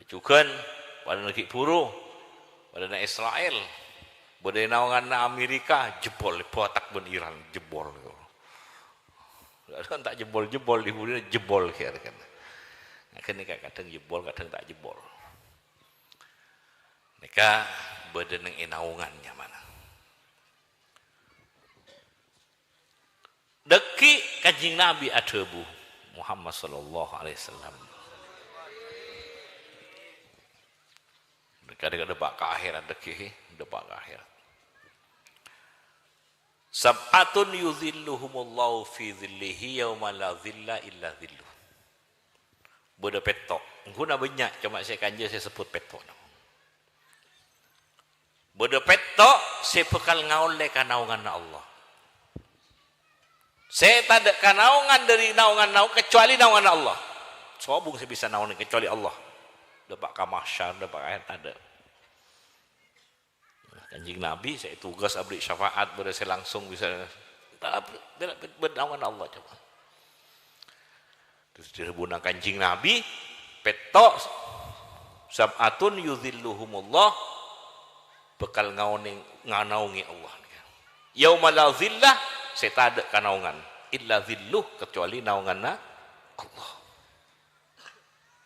Pecukan pada negeri puru, pada negeri Israel, pada naungan Amerika jebol, botak ben Iran jebol. Kan tak jebol-jebol di puru jebol kira kan. Kan ni kadang jebol, kadang tak jebol. Nika pada nang naungannya mana? Deki Kanjeng Nabi adebu Muhammad sallallahu alaihi wasallam. Kadang-kadang depak ke akhirat deki, depak ke akhirat. Sab'atun yuzilluhumullahu fi zillihi yauma la zilla illa zilluh. Bodo petok. Guna banyak cuma saya kanja saya sebut petok. Bodo petok saya bekal ngaule kanaungan Allah. Saya tak ada kanaungan dari naungan kecuali naungan Allah. Sobung saya bisa naungan kecuali Allah. Dapat kamahsyar, dapat ayat tak ada. Kanjeng Nabi saya tugas abdi syafaat pada saya langsung bisa bernaungan Allah coba. Terus direbuna Kanjeng Nabi petok sab'atun yuzilluhumullah bekal nganaungi Allah. Yauma la zillah saya tak ada kanaungan illa zilluh kecuali naunganna Allah.